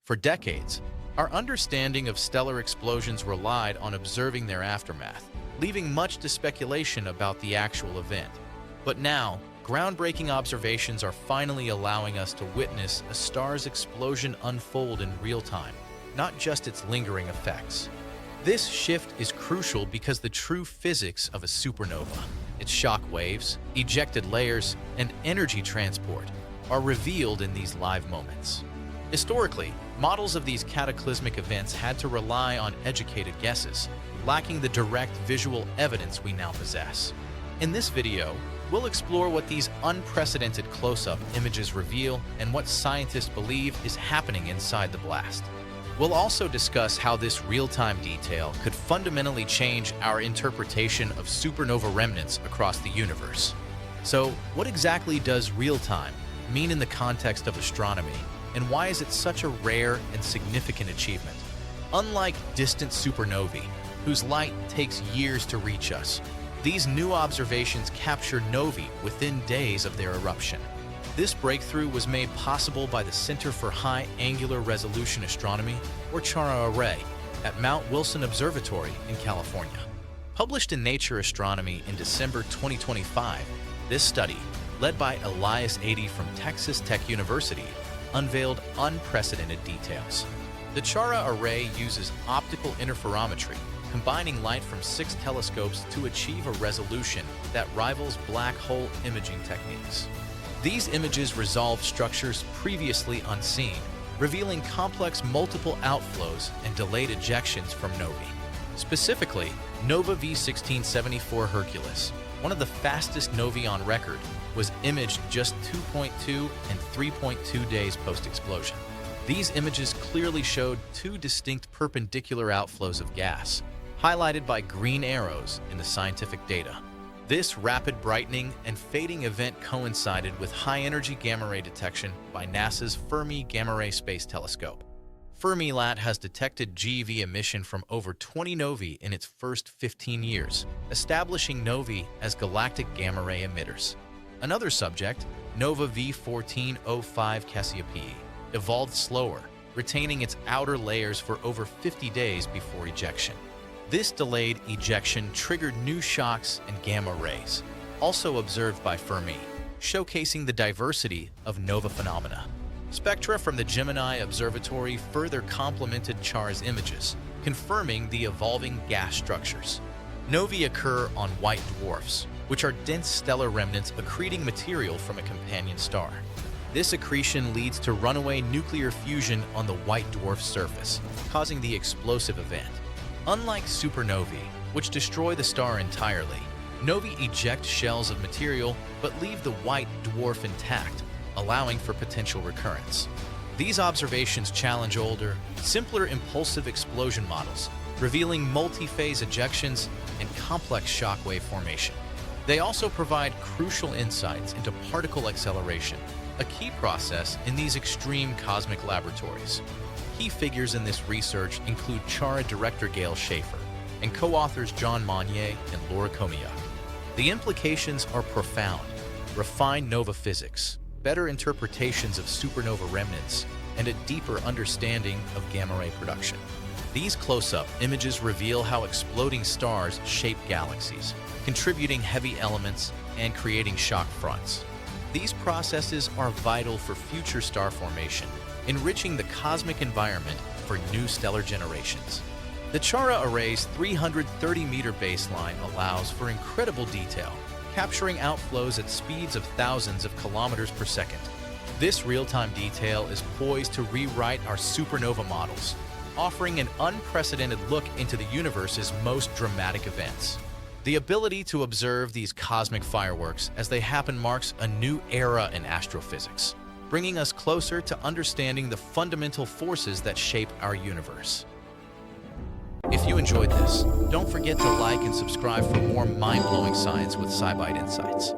For decades, our understanding of stellar explosions relied on observing their aftermath, leaving much to speculation about the actual event. But now, groundbreaking observations are finally allowing us to witness a star's explosion unfold in real time, not just its lingering effects. This shift is crucial because the true physics of a supernova, its shock waves, ejected layers, and energy transport, are revealed in these live moments. Historically, models of these cataclysmic events had to rely on educated guesses, lacking the direct visual evidence we now possess. In this video, we'll explore what these unprecedented close-up images reveal and what scientists believe is happening inside the blast. We'll also discuss how this real-time detail could fundamentally change our interpretation of supernova remnants across the universe. So, what exactly does real-time mean in the context of astronomy, and why is it such a rare and significant achievement? Unlike distant supernovae, whose light takes years to reach us, these new observations capture novae within days of their eruption. This breakthrough was made possible by the Center for High Angular Resolution Astronomy, or CHARA Array, at Mount Wilson Observatory in California. Published in Nature Astronomy in December 2025, this study, led by Elias Adey from Texas Tech University, unveiled unprecedented details. The CHARA Array uses optical interferometry, combining light from 6 telescopes to achieve a resolution that rivals black hole imaging techniques. These images resolve structures previously unseen, revealing complex multiple outflows and delayed ejections from novae. Specifically, Nova V1674 Hercules, one of the fastest novae on record, was imaged just 2.2 and 3.2 days post-explosion. These images clearly showed 2 distinct perpendicular outflows of gas, highlighted by green arrows in the scientific data. This rapid brightening and fading event coincided with high-energy gamma-ray detection by NASA's Fermi Gamma-Ray Space Telescope. Fermilab has detected GeV emission from over 20 novae in its first 15 years, establishing novae as galactic gamma-ray emitters. Another subject, Nova V1405 Cassiopeia, evolved slower, retaining its outer layers for over 50 days before ejection. This delayed ejection triggered new shocks and gamma rays, also observed by Fermi, showcasing the diversity of nova phenomena. Spectra from the Gemini Observatory further complemented CHARA's images, confirming the evolving gas structures. Novae occur on white dwarfs, which are dense stellar remnants accreting material from a companion star. This accretion leads to runaway nuclear fusion on the white dwarf surface, causing the explosive event. Unlike supernovae, which destroy the star entirely, novae eject shells of material but leave the white dwarf intact, allowing for potential recurrence. These observations challenge older, simpler impulsive explosion models, revealing multi-phase ejections and complex shockwave formation. They also provide crucial insights into particle acceleration, a key process in these extreme cosmic laboratories. Key figures in this research include CHARA director Gail Schaefer and co-authors John Monnier and Laura Comiac. The implications are profound: refined nova physics, better interpretations of supernova remnants, and a deeper understanding of gamma-ray production. These close-up images reveal how exploding stars shape galaxies, contributing heavy elements and creating shock fronts. These processes are vital for future star formation, enriching the cosmic environment for new stellar generations. The CHARA Array's 330-meter baseline allows for incredible detail, capturing outflows at speeds of thousands of kilometers per second. This real-time detail is poised to rewrite our supernova models, offering an unprecedented look into the universe's most dramatic events. The ability to observe these cosmic fireworks as they happen marks a new era in astrophysics, bringing us closer to understanding the fundamental forces that shape our universe. If you enjoyed this, don't forget to like and subscribe for more mind-blowing science with SciByte Insights.